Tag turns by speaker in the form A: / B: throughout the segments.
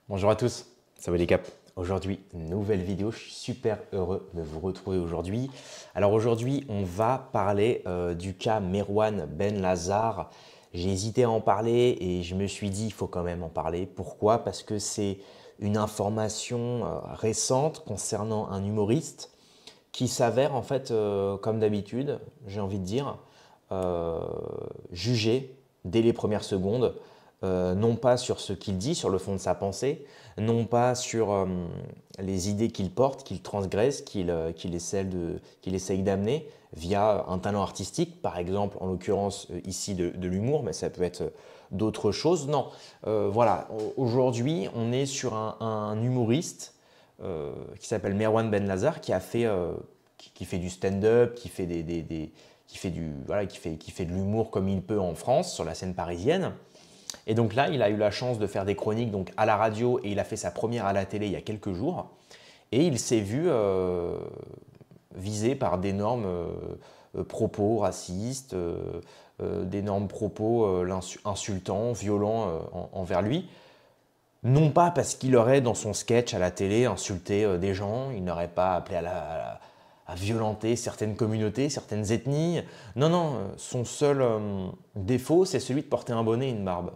A: Bonjour à tous, ça va les caps. Aujourd'hui, nouvelle vidéo, je suis super heureux de vous retrouver aujourd'hui. Alors aujourd'hui, on va parler du cas Merwan Ben Lazar. J'ai hésité à en parler et je me suis dit il faut quand même en parler. Pourquoi? Parce que c'est une information récente concernant un humoriste qui s'avère en fait, comme d'habitude, j'ai envie de dire, euh, jugé dès les premières secondes, non pas sur ce qu'il dit, sur le fond de sa pensée, non pas sur les idées qu'il porte, qu'il transgresse, qu'il essaye d'amener via un talent artistique, par exemple, en l'occurrence ici de l'humour, mais ça peut être d'autres choses. Non, voilà, aujourd'hui, on est sur un humoriste qui s'appelle Merwan Ben Lazar, qui fait du stand-up, qui fait de l'humour comme il peut en France, sur la scène parisienne. Et donc là, il a eu la chance de faire des chroniques donc, à la radio et il a fait sa première à la télé il y a quelques jours. Et il s'est vu visé par d'énormes propos racistes, d'énormes propos insultants, violents envers lui. Non pas parce qu'il aurait dans son sketch à la télé insulté des gens, il n'aurait pas appelé à violenter certaines communautés, certaines ethnies. Non, non, son seul défaut, c'est celui de porter un bonnet et une barbe.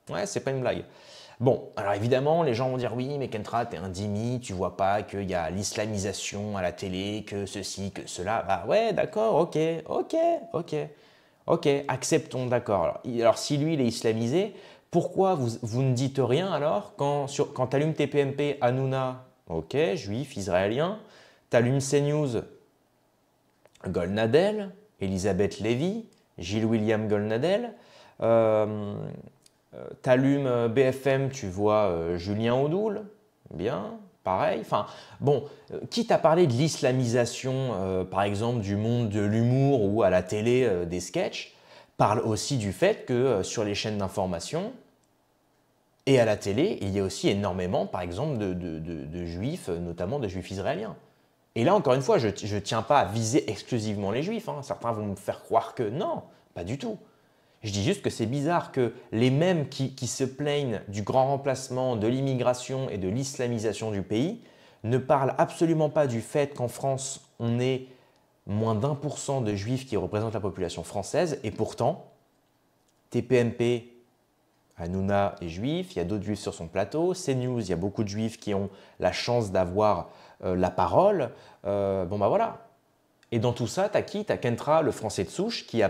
A: Ouais, c'est pas une blague. Bon, alors évidemment, les gens vont dire oui, mais Kentra, t'es un dhimmi, tu vois pas qu'il y a l'islamisation à la télé, que ceci, que cela. Bah ouais, d'accord, ok, acceptons, d'accord. Alors, si lui, il est islamisé, pourquoi vous ne dites rien alors quand tu allumes TPMP, Hanouna, ok, juif, israélien, tu allumes CNews, Golnadel, Elisabeth Lévy, Gilles William Golnadel, t'allumes BFM, tu vois Julien Audoul, bien, pareil. Enfin, bon, quitte à parler de l'islamisation, par exemple, du monde de l'humour ou à la télé des sketchs, parle aussi du fait que sur les chaînes d'information et à la télé, il y a aussi énormément, par exemple, de juifs, notamment de juifs israéliens. Et là, encore une fois, je ne tiens pas à viser exclusivement les juifs. Hein. Certains vont me faire croire que non, pas du tout. Je dis juste que c'est bizarre que les mêmes qui se plaignent du grand remplacement, de l'immigration et de l'islamisation du pays ne parlent absolument pas du fait qu'en France, on est moins d'1% de juifs qui représentent la population française et pourtant, TPMP, Hanouna est juif, il y a d'autres juifs sur son plateau, CNews, il y a beaucoup de juifs qui ont la chance d'avoir la parole. Bon bah voilà, et dans tout ça, tu as qui? Tu as Kentra, le français de souche, qui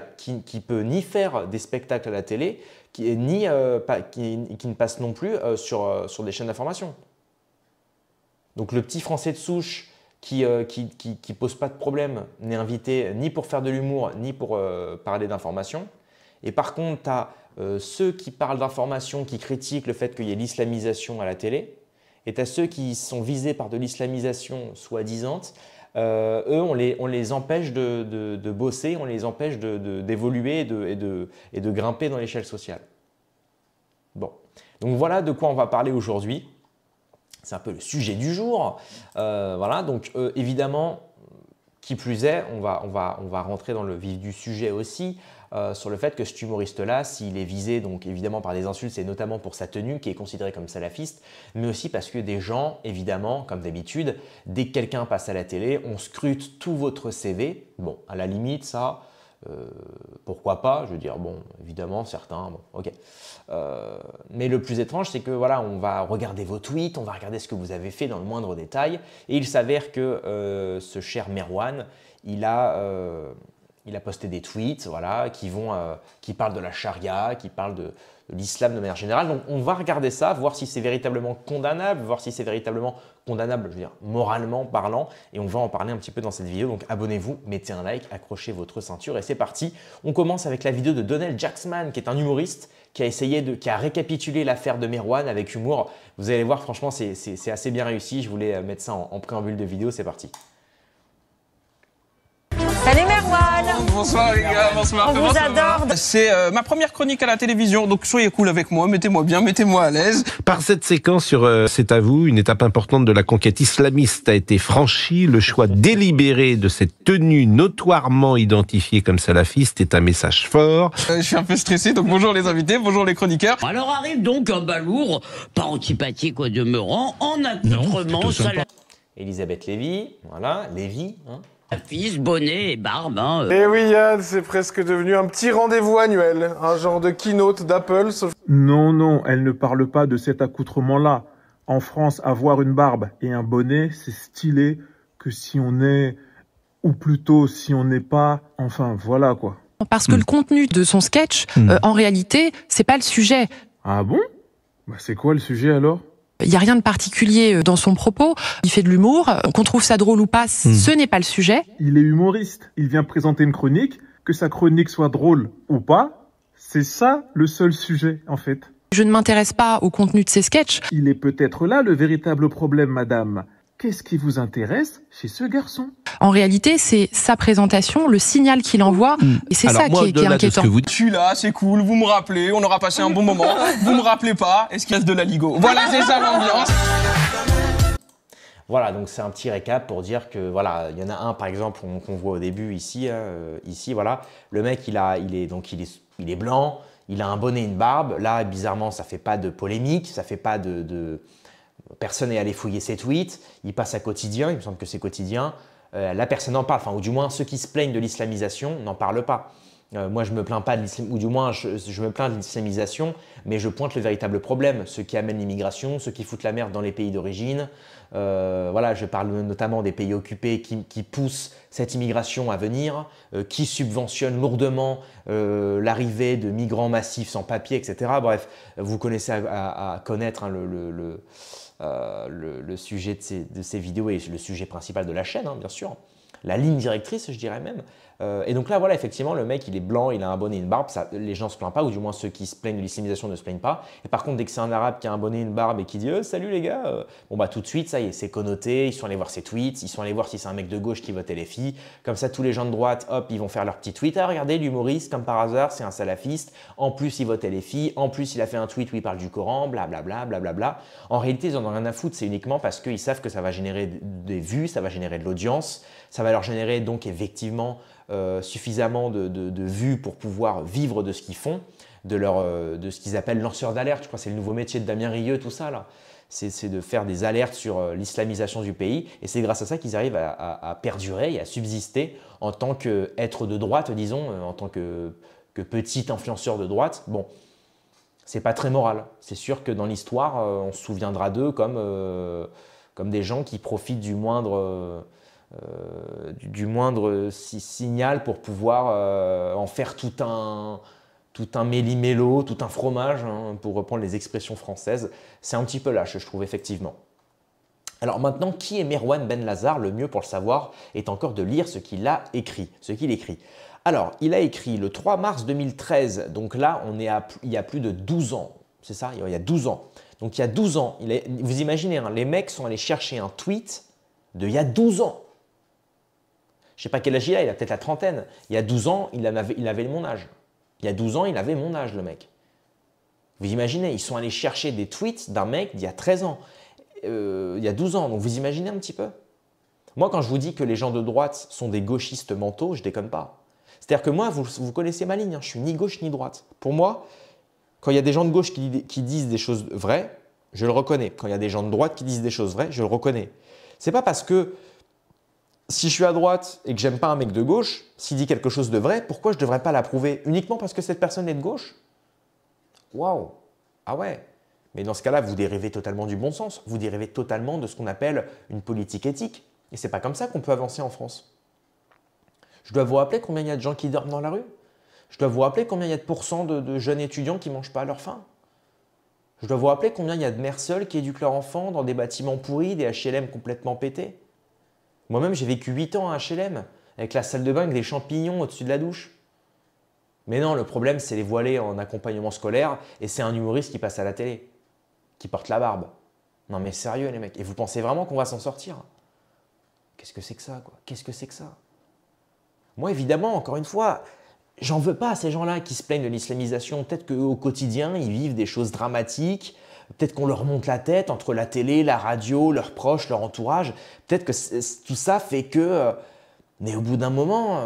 A: peut ni faire des spectacles à la télé, qui ne passe non plus sur des chaînes d'information. Donc le petit français de souche qui pose pas de problème, n'est invité ni pour faire de l'humour, ni pour parler d'information. Et par contre, tu as ceux qui parlent d'information, qui critiquent le fait qu'il y ait l'islamisation à la télé. Et tu as ceux qui sont visés par de l'islamisation soi-disant. Eux, on les empêche de bosser, on les empêche d'évoluer et de grimper dans l'échelle sociale. Bon, donc voilà de quoi on va parler aujourd'hui. C'est un peu le sujet du jour. Voilà, donc évidemment, qui plus est, on va rentrer dans le vif du sujet aussi, sur le fait que cet humoriste-là, s'il est visé donc évidemment par des insultes, c'est notamment pour sa tenue qui est considérée comme salafiste, mais aussi parce que des gens, évidemment, comme d'habitude, dès que quelqu'un passe à la télé, on scrute tout votre CV. Bon, à la limite, ça, pourquoi pas? Je veux dire, bon, évidemment, certains, bon, ok. Mais le plus étrange, c'est que voilà, on va regarder vos tweets, on va regarder ce que vous avez fait dans le moindre détail, et il s'avère que ce cher Merwan, il a posté des tweets, voilà, qui parlent de la charia, qui parlent de l'islam de manière générale. Donc, on va regarder ça, voir si c'est véritablement condamnable, voir si c'est véritablement condamnable, je veux dire, moralement parlant. Et on va en parler un petit peu dans cette vidéo. Donc, abonnez-vous, mettez un like, accrochez votre ceinture et c'est parti. On commence avec la vidéo de Donald Jacksman, qui est un humoriste qui a récapitulé l'affaire de Merwan avec humour. Vous allez voir, franchement, c'est assez bien réussi. Je voulais mettre ça en préambule de vidéo. C'est parti.
B: Salut Salut Merwan.
C: Bonsoir les gars, bonsoir.
B: On vous adore.
C: C'est ma première chronique à la télévision, donc soyez cool avec moi, mettez-moi bien, mettez-moi à l'aise.
D: Par cette séquence sur C'est à vous, une étape importante de la conquête islamiste a été franchie. Le choix délibéré de cette tenue notoirement identifiée comme salafiste est un message fort.
C: Je suis un peu stressé, donc bonjour les invités, bonjour les chroniqueurs.
E: Alors arrive donc un balourd, pas antipathique au demeurant, en accoutrement
A: Elisabeth Lévy, voilà, Lévy, hein.
E: salafiste, bonnet et barbe. Hein.
F: Et oui Yann, c'est presque devenu un petit rendez-vous annuel, un genre de keynote d'Apple, sauf...
G: Non, non, elle ne parle pas de cet accoutrement-là. En France, avoir une barbe et un bonnet, c'est stylé que si on est, ou plutôt si on n'est pas, enfin voilà quoi.
H: Parce que le contenu de son sketch, en réalité, c'est pas le sujet.
G: Ah bon? Bah c'est quoi le sujet alors?
H: Il n'y a rien de particulier dans son propos. Il fait de l'humour. Qu'on trouve ça drôle ou pas, ce n'est pas le sujet.
G: Il est humoriste. Il vient présenter une chronique. Que sa chronique soit drôle ou pas, c'est ça le seul sujet en fait.
H: Je ne m'intéresse pas au contenu de ses sketchs.
G: Il est peut-être là le véritable problème, madame. Qu'est-ce qui vous intéresse chez ce garçon?
H: En réalité, c'est sa présentation, le signal qu'il envoie, et c'est ça qui est inquiétant.
C: Je suis là, c'est cool, vous me rappelez, on aura passé un bon moment. Vous me rappelez pas, est-ce qu'il reste de la Ligo? Voilà, c'est ça l'ambiance.
A: Voilà, donc c'est un petit récap pour dire que voilà, il y en a un par exemple qu'on voit au début ici, ici voilà, le mec il est blanc, il a un bonnet, une barbe. Là bizarrement ça fait pas de polémique, ça fait pas personne n'est allé fouiller ses tweets, il passe à quotidien, il me semble que c'est quotidien. La personne n'en parle, enfin, ou du moins ceux qui se plaignent de l'islamisation n'en parlent pas. Moi, je me plains pas de l'islamisation, ou du moins je me plains de l'islamisation, mais je pointe le véritable problème, ceux qui amènent l'immigration, ceux qui foutent la merde dans les pays d'origine. Voilà, je parle notamment des pays occupés qui poussent cette immigration à venir, qui subventionnent lourdement l'arrivée de migrants massifs sans papier, etc. Bref, vous connaissez à connaître hein, le sujet de ces vidéos et le sujet principal de la chaîne, hein, bien sûr. La ligne directrice, je dirais même. Et donc là, voilà, effectivement, le mec, il est blanc, il a un bonnet et une barbe. Ça, les gens ne se plaignent pas, ou du moins ceux qui se plaignent de l'islamisation ne se plaignent pas. Et par contre, dès que c'est un arabe qui a un bonnet et une barbe et qui dit salut les gars », bon bah tout de suite, ça y est, c'est connoté. Ils sont allés voir ses tweets, ils sont allés voir si c'est un mec de gauche qui votait les filles. Comme ça, tous les gens de droite, hop, ils vont faire leur petit tweet. Ah, regardez, l'humoriste, comme par hasard, c'est un salafiste. En plus, il votait les filles. En plus, il a fait un tweet où il parle du Coran, blablabla, blablabla. En réalité, ils en ont rien à foutre. C'est uniquement parce qu'ils savent que ça va générer des vues, ça va générer de l'audience. Ça va leur générer donc effectivement suffisamment de vues pour pouvoir vivre de ce qu'ils font, de ce qu'ils appellent lanceurs d'alerte. Je crois que c'est le nouveau métier de Damien Rieu, tout ça là. C'est de faire des alertes sur l'islamisation du pays. Et c'est grâce à ça qu'ils arrivent à perdurer et à subsister en tant qu'être de droite, disons, en tant que petit influenceur de droite. Bon, c'est pas très moral. C'est sûr que dans l'histoire, on se souviendra d'eux comme des gens qui profitent du moindre signal pour pouvoir en faire tout un méli-mélo, tout un fromage, hein, pour reprendre les expressions françaises. C'est un petit peu lâche, je trouve, effectivement. Alors maintenant, qui est Merwan Benlazar? Le mieux pour le savoir est encore de lire ce qu'il a écrit, Alors, il a écrit le 3 mars 2013, donc là, il y a plus de 12 ans, c'est ça? Il y a 12 ans. Donc il y a 12 ans, vous imaginez, hein, les mecs sont allés chercher un tweet d'il y a 12 ans. Je ne sais pas quel âge il a peut-être la trentaine. Il y a 12 ans, il avait mon âge. Il y a 12 ans, il avait mon âge, le mec. Vous imaginez, ils sont allés chercher des tweets d'un mec d'il y a 13 ans. Il y a 12 ans, donc vous imaginez un petit peu? Moi, quand je vous dis que les gens de droite sont des gauchistes mentaux, je déconne pas. C'est-à-dire que moi, vous connaissez ma ligne, hein, je suis ni gauche ni droite. Pour moi, quand il y a des gens de gauche qui disent des choses vraies, je le reconnais. Quand il y a des gens de droite qui disent des choses vraies, je le reconnais. C'est pas parce que si je suis à droite et que j'aime pas un mec de gauche, s'il dit quelque chose de vrai, pourquoi je ne devrais pas l'approuver uniquement parce que cette personne est de gauche? Waouh! Ah ouais! Mais dans ce cas-là, vous dérivez totalement du bon sens. Vous dérivez totalement de ce qu'on appelle une politique éthique. Et c'est pas comme ça qu'on peut avancer en France. Je dois vous rappeler combien il y a de gens qui dorment dans la rue? Je dois vous rappeler combien il y a de pourcents de jeunes étudiants qui ne mangent pas à leur faim? Je dois vous rappeler combien il y a de mères seules qui éduquent leurs enfants dans des bâtiments pourris, des HLM complètement pétés? Moi-même, j'ai vécu 8 ans à HLM, avec la salle de bain avec des champignons au-dessus de la douche. Mais non, le problème, c'est les voilés en accompagnement scolaire et c'est un humoriste qui passe à la télé, qui porte la barbe. Non mais sérieux les mecs, et vous pensez vraiment qu'on va s'en sortir? Qu'est-ce que c'est que ça, quoi? Qu'est-ce que c'est que ça? Moi, évidemment, encore une fois, j'en veux pas à ces gens-là qui se plaignent de l'islamisation. Peut-être qu'au quotidien, ils vivent des choses dramatiques. Peut-être qu'on leur monte la tête entre la télé, la radio, leurs proches, leur entourage. Peut-être que tout ça fait que... mais au bout d'un moment,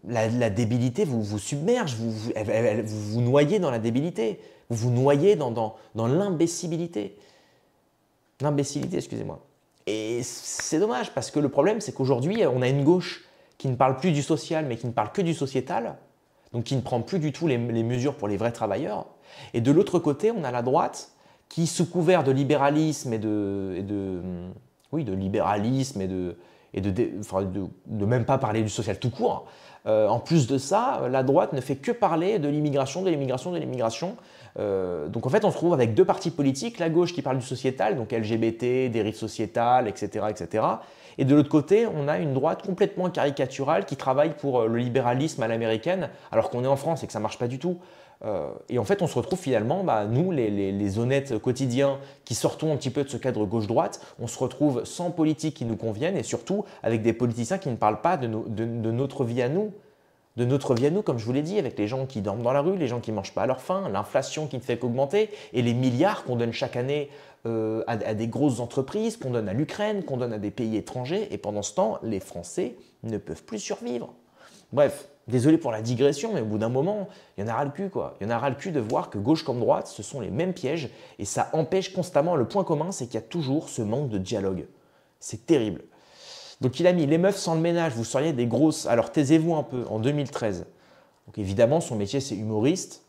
A: la débilité vous submerge, vous noyez dans la débilité. Vous vous noyez dans l'imbécilité. L'imbécilité, excusez-moi. Et c'est dommage parce que le problème, c'est qu'aujourd'hui, on a une gauche qui ne parle plus du social, mais qui ne parle que du sociétal, donc qui ne prend plus du tout les mesures pour les vrais travailleurs. Et de l'autre côté, on a la droite qui, sous couvert de libéralisme de même pas parler du social tout court, en plus de ça, la droite ne fait que parler de l'immigration, de l'immigration, de l'immigration. Donc en fait, on se retrouve avec deux partis politiques, la gauche qui parle du sociétal, donc LGBT, dérives sociétales, etc., etc. Et de l'autre côté, on a une droite complètement caricaturale qui travaille pour le libéralisme à l'américaine, alors qu'on est en France et que ça ne marche pas du tout. Et en fait, on se retrouve finalement, nous, les honnêtes quotidiens qui sortons un petit peu de ce cadre gauche-droite, on se retrouve sans politique qui nous convienne et surtout avec des politiciens qui ne parlent pas de notre vie à nous. De notre vie à nous, comme je vous l'ai dit, avec les gens qui dorment dans la rue, les gens qui ne mangent pas à leur faim, l'inflation qui ne fait qu'augmenter et les milliards qu'on donne chaque année à des grosses entreprises, qu'on donne à l'Ukraine, qu'on donne à des pays étrangers. Et pendant ce temps, les Français ne peuvent plus survivre. Bref, désolé pour la digression, mais au bout d'un moment, il y en a ras le cul, quoi. Il y en a ras le cul de voir que gauche comme droite, ce sont les mêmes pièges et ça empêche constamment. Le point commun, c'est qu'il y a toujours ce manque de dialogue. C'est terrible. Donc il a mis les meufs sans le ménage, vous seriez des grosses. Alors taisez-vous un peu, en 2013. Donc évidemment, son métier c'est humoriste.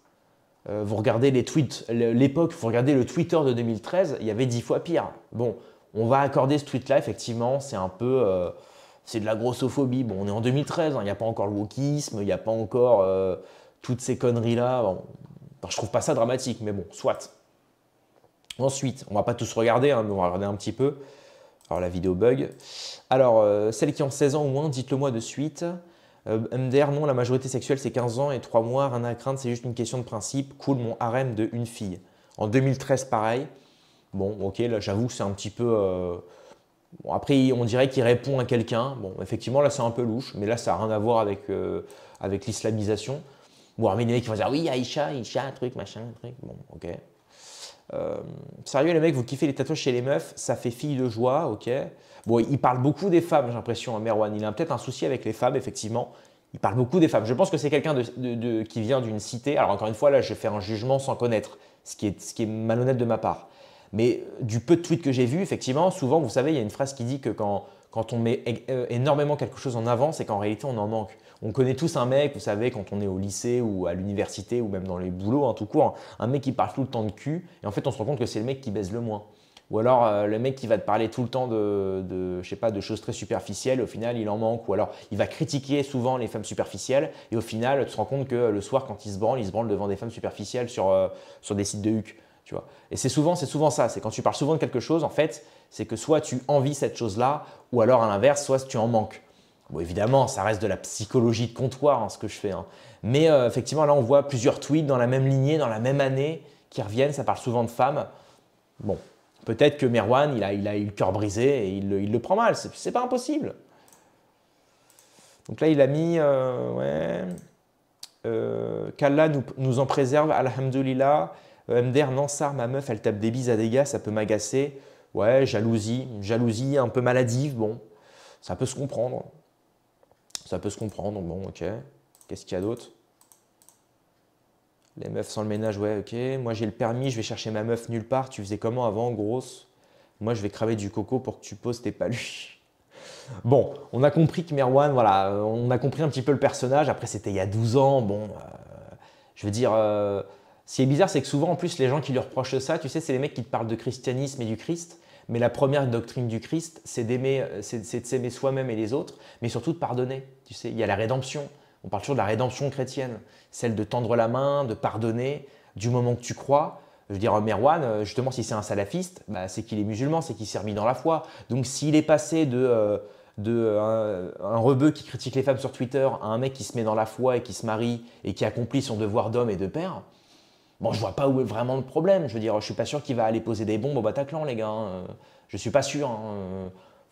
A: Vous regardez les tweets, l'époque, vous regardez le Twitter de 2013, il y avait 10 fois pire. Bon, on va accorder ce tweet-là, effectivement, c'est un peu. C'est de la grossophobie. Bon, on est en 2013, il n'y a pas encore le wokisme, il n'y a pas encore toutes ces conneries-là. Bon, enfin, je trouve pas ça dramatique, mais bon, soit. Ensuite, on va pas tous regarder, mais on va regarder un petit peu. Alors la vidéo bug. Alors, celles qui ont 16 ans ou moins, dites-le moi de suite. MDR, non, la majorité sexuelle c'est 15 ans et 3 mois, rien à craindre, c'est juste une question de principe. Cool, mon harem de une fille. En 2013, pareil. Bon, ok, là j'avoue que c'est un petit peu... Bon, après, on dirait qu'il répond à quelqu'un. Bon, effectivement, là c'est un peu louche, mais là ça n'a rien à voir avec l'islamisation. Bon, mais il y en a qui vont dire oui, Aïcha, un truc, machin, un truc. Bon, ok. Sérieux les mecs, vous kiffez les tatouages chez les meufs, ça fait fille de joie, ok. Bon, il parle beaucoup des femmes, j'ai l'impression, Merwan. Il a peut-être un souci avec les femmes, effectivement. Il parle beaucoup des femmes. Je pense que c'est quelqu'un qui vient d'une cité. Alors encore une fois, là, je vais faire un jugement sans connaître, ce qui est malhonnête de ma part. Mais du peu de tweets que j'ai vus, effectivement, souvent, vous savez, il y a une phrase qui dit que quand on met énormément quelque chose en avant, c'est qu'en réalité, on en manque. On connaît tous un mec, vous savez, quand on est au lycée ou à l'université ou même dans les boulots, tout court, un mec qui parle tout le temps de cul, et en fait, on se rend compte que c'est le mec qui baise le moins. Ou alors, le mec qui va te parler tout le temps je sais pas, de choses très superficielles, au final, il en manque. Ou alors, il va critiquer souvent les femmes superficielles, et au final, tu te rends compte que le soir, quand il se branle devant des femmes superficielles sur des sites de huc. Tu vois. Et c'est souvent ça, c'est quand tu parles souvent de quelque chose, en fait, c'est que soit tu envies cette chose-là, ou alors à l'inverse, soit tu en manques. Bon, évidemment, ça reste de la psychologie de comptoir, ce que je fais. Mais effectivement, là, on voit plusieurs tweets dans la même lignée, dans la même année, qui reviennent, ça parle souvent de femmes. Bon, peut-être que Merwan, il a eu le cœur brisé et il le prend mal, c'est pas impossible. Donc là, il a mis, qu'Allah nous en préserve, alhamdoulilah. MDR, non, ça, ma meuf, elle tape des bises à des gars, ça peut m'agacer. Ouais, jalousie un peu maladive, bon, ça peut se comprendre. Ça peut se comprendre, donc bon, ok. Qu'est-ce qu'il y a d'autre? Les meufs sans le ménage, ouais, ok. Moi, j'ai le permis, je vais chercher ma meuf nulle part. Tu faisais comment avant, grosse? Moi, je vais cramer du coco pour que tu poses tes paluches. Bon, on a compris que Merwan, voilà, on a compris un petit peu le personnage. Après, c'était il y a 12 ans, bon, je veux dire... Ce qui est bizarre, c'est que souvent, en plus, les gens qui lui reprochent ça, tu sais, c'est les mecs qui te parlent de christianisme et du Christ. Mais la première doctrine du Christ, c'est de s'aimer soi-même et les autres, mais surtout de pardonner. Tu sais, il y a la rédemption. On parle toujours de la rédemption chrétienne, celle de tendre la main, de pardonner, du moment que tu crois. Je veux dire, Merwan, justement, si c'est un salafiste, c'est qu'il est musulman, c'est qu'il s'est remis dans la foi. Donc, s'il est passé un rebeu qui critique les femmes sur Twitter à un mec qui se met dans la foi et qui se marie et qui accomplit son devoir d'homme et de père, bon, je vois pas où est vraiment le problème. Je veux dire, je suis pas sûr qu'il va aller poser des bombes au Bataclan, les gars. Je suis pas sûr.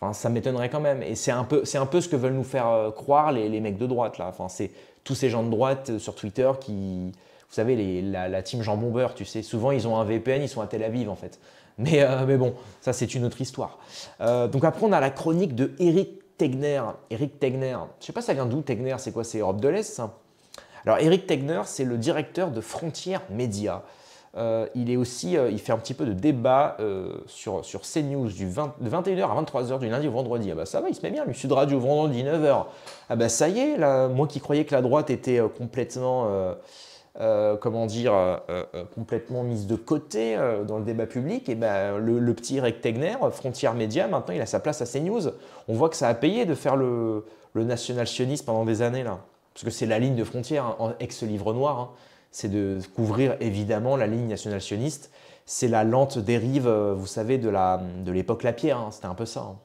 A: Enfin, ça m'étonnerait quand même. Et c'est un peu ce que veulent nous faire croire les mecs de droite, là. Enfin, c'est tous ces gens de droite sur Twitter qui... Vous savez, la team Jean Bomber, tu sais, souvent ils ont un VPN, ils sont à Tel Aviv en fait. Mais bon, ça c'est une autre histoire. Donc après on a la chronique de Eric Tegner. Eric Tegner, je sais pas ça vient d'où Tegner, c'est quoi? C'est Europe de l'Est ça? Alors Eric Tegner, c'est le directeur de Frontières Média. Il est aussi, il fait un petit peu de débat sur CNews de 21h à 23h du lundi au vendredi. Ah bah ça va, il se met bien, lui. Sud Radio vendredi 9h. Ah bah ça y est, là, moi qui croyais que la droite était complètement, comment dire, complètement mise de côté dans le débat public, et ben le petit Eric Tegner, Frontières Média, maintenant il a sa place à CNews. On voit que ça a payé de faire le national-sionisme pendant des années là, parce que c'est la ligne de frontière, hein, en ex-livre noir. Hein. C'est de couvrir évidemment la ligne nationale-sioniste. C'est la lente dérive, vous savez, de l'époque Lapierre, hein, c'était un peu ça. Hein.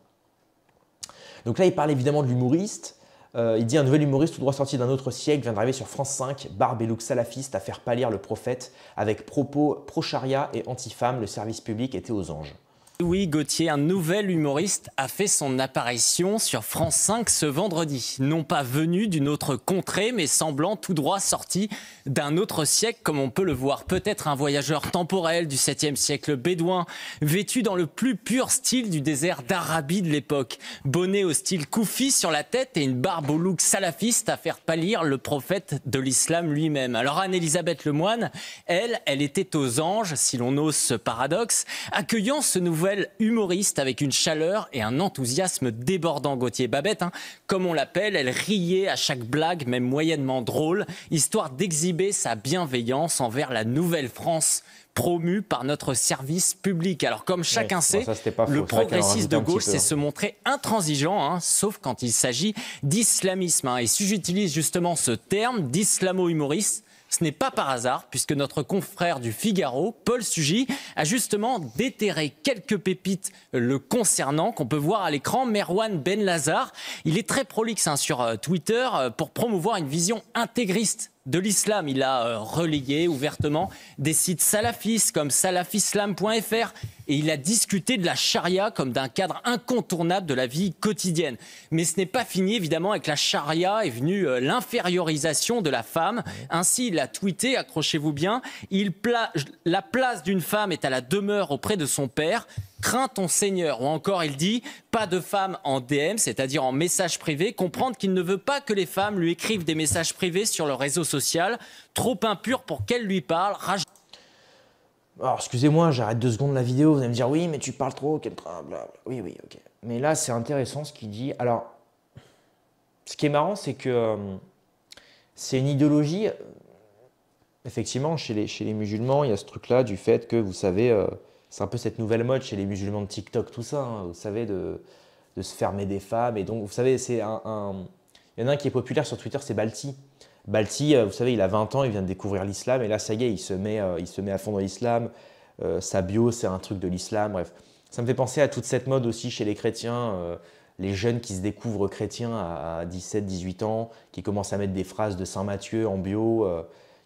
A: Donc là, il parle évidemment de l'humoriste. Il dit un nouvel humoriste tout droit sorti d'un autre siècle vient d'arriver sur France 5, barbe et look salafiste à faire pâlir le prophète, avec propos pro-charia et anti-femme, le service public était aux anges.
B: Louis Gauthier, un nouvel humoriste, a fait son apparition sur France 5 ce vendredi. Non pas venu d'une autre contrée, mais semblant tout droit sorti d'un autre siècle, comme on peut le voir. Peut-être un voyageur temporel du 7e siècle bédouin, vêtu dans le plus pur style du désert d'Arabie de l'époque. Bonnet au style koufi sur la tête et une barbe au look salafiste à faire pâlir le prophète de l'islam lui-même. Alors Anne-Elisabeth Lemoine, elle était aux anges, si l'on ose ce paradoxe, accueillant ce nouvel humoriste avec une chaleur et un enthousiasme débordant. Gauthier Babette, hein, comme on l'appelle, elle riait à chaque blague, même moyennement drôle, histoire d'exhiber sa bienveillance envers la nouvelle France promue par notre service public. Alors comme chacun sait, le progressiste de gauche sait se montrer intransigeant, hein, sauf quand il s'agit d'islamisme. Hein. Et si j'utilise justement ce terme d'islamo-humoriste, ce n'est pas par hasard, puisque notre confrère du Figaro, Paul Sugy, a justement déterré quelques pépites le concernant, qu'on peut voir à l'écran. Merwan Benlazar, il est très prolixe hein, sur Twitter pour promouvoir une vision intégriste de l'islam. Il a relayé ouvertement des sites salafistes comme salafislam.fr et il a discuté de la charia comme d'un cadre incontournable de la vie quotidienne. Mais ce n'est pas fini, évidemment, avec la charia est venue l'infériorisation de la femme. Ainsi, il a tweeté, accrochez-vous bien, la place d'une femme est à la demeure auprès de son père. Crains ton Seigneur. Ou encore, il dit pas de femmes en DM, c'est-à-dire en message privé. Comprendre qu'il ne veut pas que les femmes lui écrivent des messages privés sur le réseau social, trop impur pour qu'elle lui parle.
A: Alors, excusez-moi, j'arrête 2 secondes la vidéo. Vous allez me dire oui, mais tu parles trop. Oui, ok. Mais là, c'est intéressant ce qu'il dit. Alors, ce qui est marrant, c'est que c'est une idéologie. Effectivement, chez les musulmans, il y a ce truc-là du fait que, vous savez, c'est un peu cette nouvelle mode chez les musulmans de TikTok, tout ça, hein, vous savez, de se fermer des femmes. Et donc, vous savez, il y en a un qui est populaire sur Twitter, c'est Balti. Balti, vous savez, il a 20 ans, il vient de découvrir l'islam, et là, ça y est, il se met à fond dans l'islam. Sa bio, c'est un truc de l'islam, bref. Ça me fait penser à toute cette mode aussi chez les chrétiens, les jeunes qui se découvrent chrétiens à 17, 18 ans, qui commencent à mettre des phrases de Saint Matthieu en bio,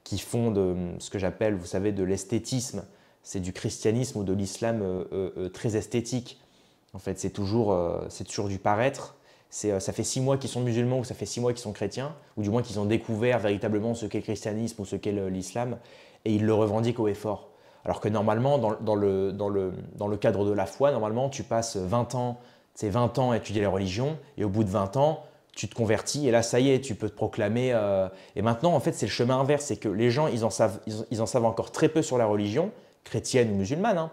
A: qui font de ce que j'appelle, vous savez, de l'esthétisme. C'est du christianisme ou de l'islam très esthétique. En fait, c'est toujours du paraître. Ça fait 6 mois qu'ils sont musulmans ou ça fait 6 mois qu'ils sont chrétiens, ou du moins qu'ils ont découvert véritablement ce qu'est le christianisme ou ce qu'est l'islam, et ils le revendiquent haut et fort. Alors que normalement, dans le cadre de la foi, normalement, tu passes 20 ans à étudier la religion, et au bout de 20 ans, tu te convertis, et là, ça y est, tu peux te proclamer. Et maintenant, en fait, c'est le chemin inverse, c'est que les gens, ils en savent encore très peu sur la religion, chrétienne ou musulmane, hein.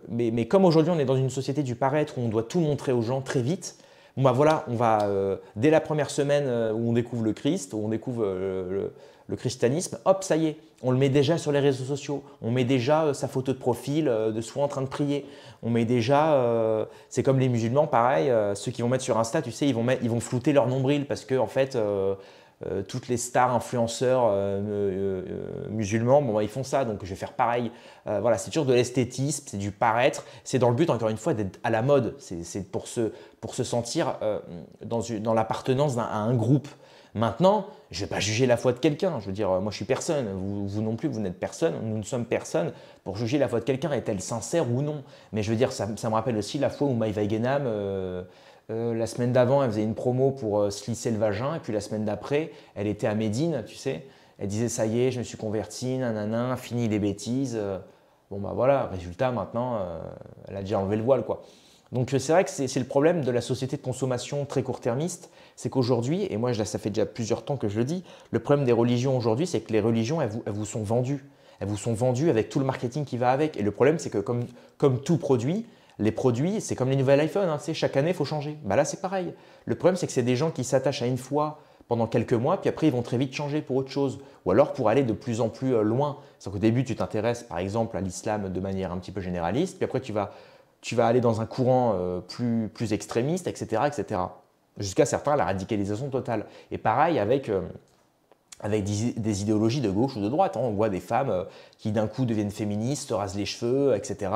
A: Mais comme aujourd'hui on est dans une société du paraître où on doit tout montrer aux gens très vite, bon bah voilà, on va dès la première semaine où on découvre le Christ, où on découvre le christianisme, hop, ça y est, on le met déjà sur les réseaux sociaux, on met déjà sa photo de profil de soi en train de prier, on met déjà, c'est comme les musulmans, pareil, ceux qui vont mettre sur Insta, tu sais, ils vont flouter leur nombril parce que en fait toutes les stars influenceurs musulmans, bon, bah, ils font ça, donc je vais faire pareil. Voilà, c'est toujours de l'esthétisme, c'est du paraître, c'est dans le but, encore une fois, d'être à la mode, c'est pour se sentir dans l'appartenance à un groupe. Maintenant, je ne vais pas juger la foi de quelqu'un. Je veux dire, moi je suis personne, vous non plus, vous n'êtes personne, nous ne sommes personne pour juger la foi de quelqu'un, est-elle sincère ou non. Mais je veux dire, ça me rappelle aussi la fois où Maï Wegenham, la semaine d'avant, elle faisait une promo pour se lisser le vagin, et puis la semaine d'après, elle était à Médine, tu sais. Elle disait, ça y est, je me suis convertie, nanana, fini les bêtises. Bon bah voilà, résultat maintenant, elle a déjà enlevé le voile quoi. Donc c'est vrai que c'est le problème de la société de consommation très court-termiste, c'est qu'aujourd'hui, et moi ça fait déjà plusieurs temps que je le dis, le problème des religions aujourd'hui, c'est que les religions, elles vous sont vendues. Elles vous sont vendues avec tout le marketing qui va avec. Et le problème, c'est que comme tout produit, les produits, c'est comme les nouvelles iPhone, hein, tu sais, chaque année, il faut changer. Bah là, c'est pareil. Le problème, c'est que c'est des gens qui s'attachent à une foi pendant quelques mois, puis après, ils vont très vite changer pour autre chose. Ou alors pour aller de plus en plus loin. C'est-à-dire qu'au début, tu t'intéresses, par exemple, à l'islam de manière un petit peu généraliste, puis après, tu vas aller dans un courant plus extrémiste, etc., etc. Jusqu'à certains, la radicalisation totale. Et pareil avec des idéologies de gauche ou de droite. Hein. On voit des femmes qui d'un coup deviennent féministes, se rasent les cheveux, etc.,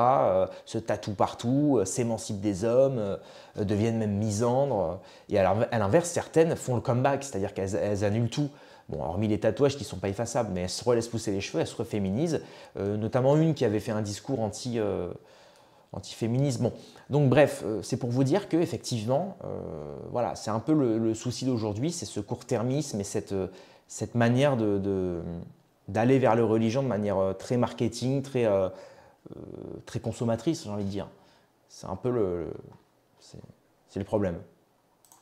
A: se tatouent partout, s'émancipent des hommes, deviennent même misandres. Et à l'inverse, certaines font le comeback, c'est-à-dire qu'elles annulent tout. Bon, hormis les tatouages qui ne sont pas effaçables, mais elles se relaissent pousser les cheveux, elles se reféminisent. Notamment une qui avait fait un discours anti-féminisme. Bon. Donc bref, c'est pour vous dire qu'effectivement, voilà, c'est un peu le souci d'aujourd'hui, c'est ce court-termisme et cette manière d'aller vers le religion de manière très marketing, très consommatrice, j'ai envie de dire. C'est un peu le problème.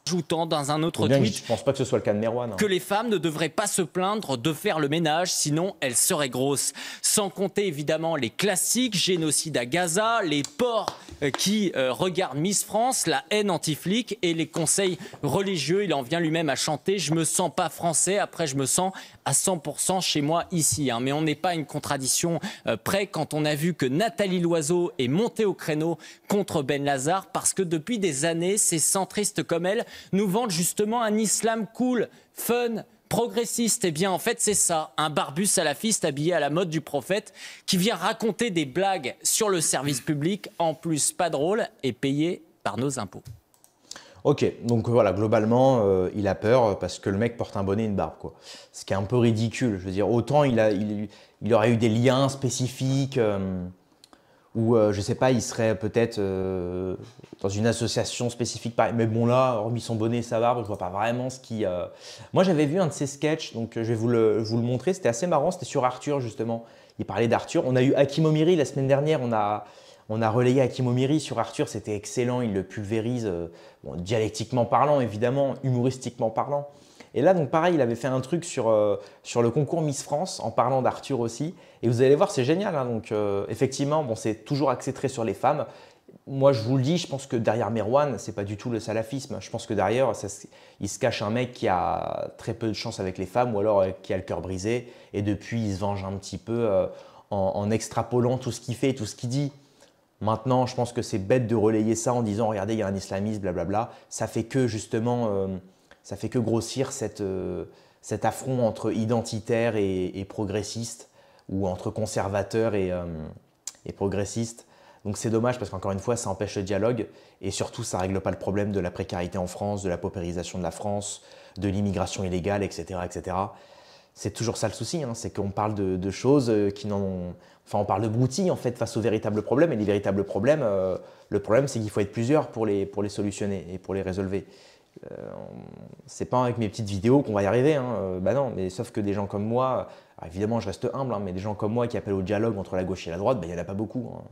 B: Ajoutant dans un autre
A: Bien
B: tweet,
A: je ne pense pas que ce soit le cas de Merwan. Hein.
B: Que les femmes ne devraient pas se plaindre de faire le ménage, sinon elles seraient grosses. Sans compter évidemment les classiques, génocide à Gaza, les porcs qui regardent Miss France, la haine anti-flic et les conseils religieux. Il en vient lui-même à chanter « Je me sens pas français, après je me sens à 100% chez moi ici hein. ». Mais on n'est pas à une contradiction près quand on a vu que Nathalie Loiseau est montée au créneau contre Ben Lazare parce que depuis des années, ces centristes comme elle nous vendent justement un islam cool, fun, progressiste. Eh bien, en fait, c'est ça, un barbu salafiste habillé à la mode du prophète qui vient raconter des blagues sur le service public, en plus pas drôle et payé par nos impôts.
A: Ok, donc voilà, globalement, il a peur parce que le mec porte un bonnet et une barbe, quoi. Ce qui est un peu ridicule. Je veux dire, autant il aurait eu des liens spécifiques ou je sais pas, il serait peut-être dans une association spécifique. Mais bon là, hormis son bonnet et sa barbe, je vois pas vraiment ce qui... Moi j'avais vu un de ses sketchs, donc je vais vous le montrer, c'était assez marrant, c'était sur Arthur justement. Il parlait d'Arthur. On a eu Hakim Omiri la semaine dernière, on a relayé Hakim Omiri sur Arthur, c'était excellent, il le pulvérise, bon, dialectiquement parlant évidemment, humoristiquement parlant. Et là, donc pareil, il avait fait un truc sur le concours Miss France en parlant d'Arthur aussi. Et vous allez voir, c'est génial. Hein. Donc effectivement, bon, c'est toujours axé très sur les femmes. Moi, je vous le dis, je pense que derrière Merwan, c'est pas du tout le salafisme. Je pense que derrière, il se cache un mec qui a très peu de chance avec les femmes ou alors qui a le cœur brisé. Et depuis, il se venge un petit peu en extrapolant tout ce qu'il fait et tout ce qu'il dit. Maintenant, je pense que c'est bête de relayer ça en disant « Regardez, il y a un islamiste, blablabla ». Ça fait que justement... ça fait que grossir cet affront entre identitaire et progressiste ou entre conservateur et progressiste. Donc c'est dommage parce qu'encore une fois, ça empêche le dialogue et surtout, ça ne règle pas le problème de la précarité en France, de la paupérisation de la France, de l'immigration illégale, etc. etc. C'est toujours ça le souci, hein, c'est qu'on parle de choses qui n'ont... Enfin, on parle de broutilles en fait face aux véritables problèmes et les véritables problèmes, le problème c'est qu'il faut être plusieurs pour les solutionner et pour les résolver. C'est pas avec mes petites vidéos qu'on va y arriver, hein. Bah non, mais sauf que des gens comme moi, évidemment je reste humble, hein, mais des gens comme moi qui appellent au dialogue entre la gauche et la droite, bah, il n'y en a pas beaucoup. Hein.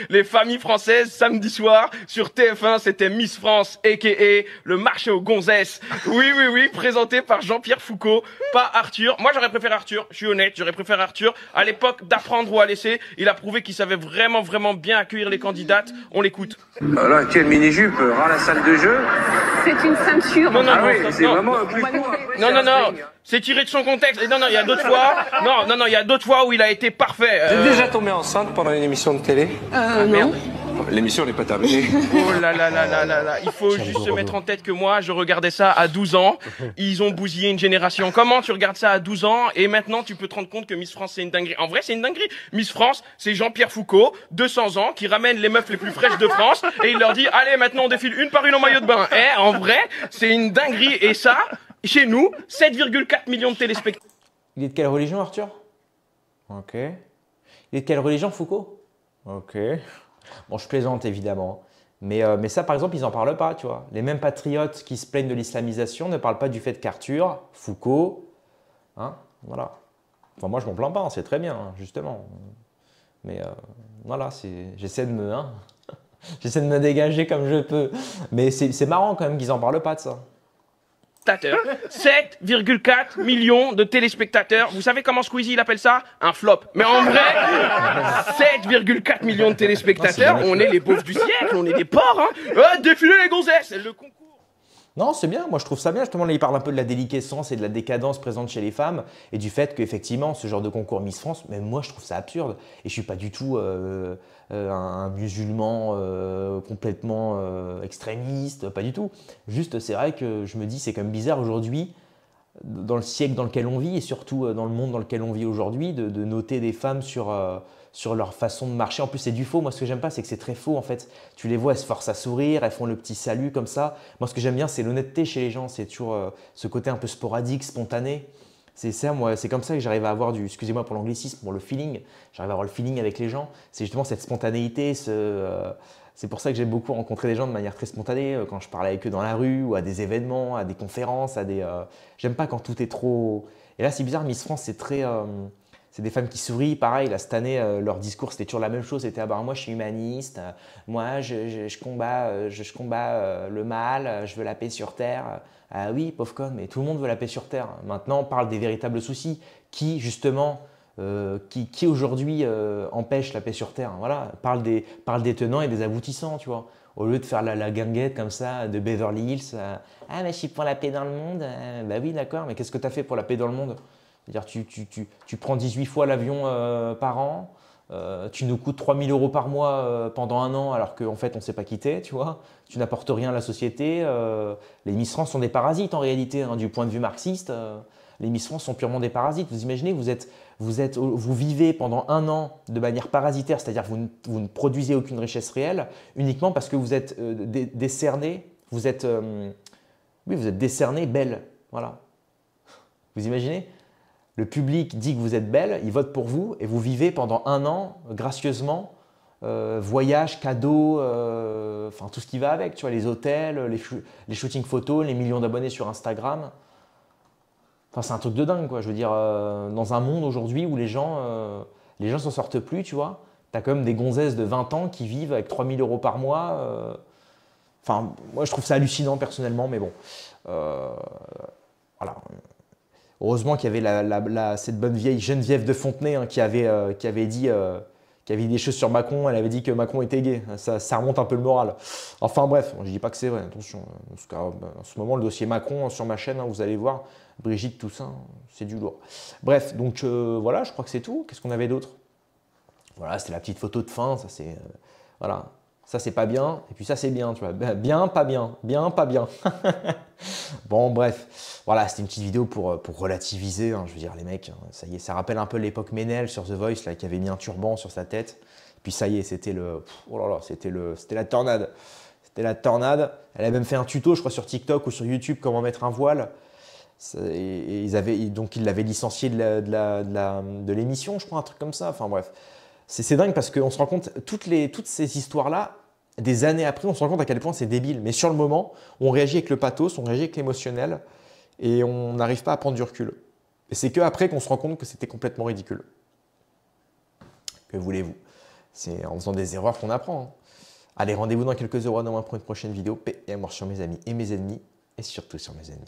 C: Les familles françaises, samedi soir, sur TF1, c'était Miss France, a.k.a. le marché aux gonzesses. Oui, présenté par Jean-Pierre Foucault, pas Arthur. Moi, j'aurais préféré Arthur, je suis honnête, j'aurais préféré Arthur. À l'époque d'apprendre ou à laisser, il a prouvé qu'il savait vraiment bien accueillir les candidates. On l'écoute.
I: Là, quelle mini-jupe, ras la salle de jeu.
J: C'est une ceinture.
C: Non,
I: c'est vraiment un plus court.
C: Non. C'est tiré de son contexte. Et non, il y a d'autres fois. Non, il y a d'autres fois où il a été parfait.
I: Vous êtes déjà tombé enceinte pendant une émission de télé?
J: Non.
I: L'émission n'est pas terminée.
C: Oh là. Il faut juste se mettre en tête que moi, je regardais ça à 12 ans. Ils ont bousillé une génération. Comment tu regardes ça à 12 ans et maintenant tu peux te rendre compte que Miss France c'est une dinguerie? En vrai, c'est une dinguerie. Miss France, c'est Jean-Pierre Foucault, 200 ans, qui ramène les meufs les plus fraîches de France et il leur dit allez, maintenant on défile une par une en maillot de bain. En vrai, c'est une dinguerie et ça, Chez nous, 7,4 millions de téléspectateurs.
A: Il est de quelle religion, Arthur? Ok. Il est de quelle religion, Foucault? Ok. Bon, je plaisante évidemment. Mais ça, par exemple, ils n'en parlent pas, tu vois. Les mêmes patriotes qui se plaignent de l'islamisation ne parlent pas du fait qu'Arthur, Foucault, hein, voilà. Enfin, moi, je m'en plains pas, hein, c'est très bien, hein, justement. Mais voilà, j'essaie de me... Hein, j'essaie de me dégager comme je peux. Mais c'est marrant quand même qu'ils n'en parlent pas de ça.
C: 7,4 millions de téléspectateurs. Vous savez comment Squeezie il appelle ça? Un flop. Mais en vrai, 7,4 millions de téléspectateurs, on est les pauvres du siècle, on est des porcs. Hein. Défiler les gonzesses, le concours.
A: Non, c'est bien, moi je trouve ça bien. Justement, là, il parle un peu de la déliquescence et de la décadence présente chez les femmes et du fait qu'effectivement, ce genre de concours Miss France, même moi je trouve ça absurde. Et je suis pas du tout un musulman complètement extrémiste, pas du tout. Juste, c'est vrai que je me dis, c'est quand même bizarre aujourd'hui, dans le siècle dans lequel on vit et surtout dans le monde dans lequel on vit aujourd'hui, de noter des femmes sur leur façon de marcher. En plus, c'est du faux. Moi, ce que j'aime pas, c'est que c'est très faux, en fait. Tu les vois, elles se forcent à sourire, elles font le petit salut comme ça. Moi, ce que j'aime bien, c'est l'honnêteté chez les gens. C'est toujours ce côté un peu sporadique, spontané. C'est ça, moi, c'est comme ça que j'arrive à avoir du, excusez-moi pour l'anglicisme, pour le feeling. J'arrive à avoir le feeling avec les gens. C'est justement cette spontanéité, c'est pour ça que j'aime beaucoup rencontrer des gens de manière très spontanée, quand je parle avec eux dans la rue, ou à des événements, à des conférences, à des... J'aime pas quand tout est trop... Et là, c'est bizarre, Miss France, c'est très... C'est des femmes qui sourient, pareil, là cette année, leur discours c'était toujours la même chose, c'était ah ben, moi je suis humaniste, moi je combats le mal, je veux la paix sur Terre. Ah oui, pauvre con, mais tout le monde veut la paix sur Terre. Maintenant on parle des véritables soucis, qui justement, qui aujourd'hui empêche la paix sur Terre. Voilà, parle des tenants et des aboutissants, tu vois. Au lieu de faire la guinguette comme ça de Beverly Hills, ah mais je suis pour la paix dans le monde, bah oui d'accord, mais qu'est-ce que tu as fait pour la paix dans le monde? C'est-à-dire tu prends 18 fois l'avion par an, tu nous coûtes 3 000 € par mois pendant un an alors qu'en fait on ne s'est pas quitté, tu vois. Tu n'apportes rien à la société. Les Miss France sont des parasites en réalité, hein, du point de vue marxiste. Les Miss France sont purement des parasites. Vous imaginez, vous vivez pendant un an de manière parasitaire, c'est-à-dire que vous ne produisez aucune richesse réelle uniquement parce que vous êtes décerné, vous êtes décerné belle. Voilà. Vous imaginez? Le public dit que vous êtes belle, il vote pour vous et vous vivez pendant un an gracieusement, voyage, cadeaux, enfin tout ce qui va avec, tu vois, les hôtels, les shootings photos, les millions d'abonnés sur Instagram. Enfin, c'est un truc de dingue, quoi. Je veux dire, dans un monde aujourd'hui où les gens s'en sortent plus, tu vois. Tu as quand même des gonzesses de 20 ans qui vivent avec 3 000 € par mois. Enfin, moi, je trouve ça hallucinant personnellement, mais bon. Voilà. Heureusement qu'il y avait cette bonne vieille Geneviève de Fontenay hein, qui avait dit des choses sur Macron. Elle avait dit que Macron était gay. Ça remonte un peu le moral. Enfin bref, je ne dis pas que c'est vrai. Attention, en ce moment, le dossier Macron sur ma chaîne, hein, vous allez voir, Brigitte Toussaint, c'est du lourd. Bref, donc voilà, je crois que c'est tout. Qu'est-ce qu'on avait d'autre? Voilà, c'était la petite photo de fin. Ça, c'est voilà. Ça, c'est pas bien. Et puis ça, c'est bien, tu vois. Bien, pas bien. Bien, pas bien. Bon, bref. Voilà, c'était une petite vidéo pour relativiser. Hein, je veux dire, les mecs, hein, ça y est, ça rappelle un peu l'époque Ménel sur The Voice, là, qui avait mis un turban sur sa tête. Et puis ça y est, c'était la tornade. C'était la tornade. Elle a même fait un tuto, je crois, sur TikTok ou sur YouTube, comment mettre un voile. Et donc, ils l'avaient licencié de l'émission, je crois, un truc comme ça. Enfin, bref. C'est dingue parce qu'on se rend compte, toutes ces histoires-là, des années après, on se rend compte à quel point c'est débile. Mais sur le moment, on réagit avec le pathos, on réagit avec l'émotionnel et on n'arrive pas à prendre du recul. Et c'est qu'après qu'on se rend compte que c'était complètement ridicule. Que voulez-vous? C'est en faisant des erreurs qu'on apprend. Hein. Allez, rendez-vous dans quelques heures pour une prochaine vidéo. Paix et amour sur mes amis et mes ennemis et surtout sur mes ennemis.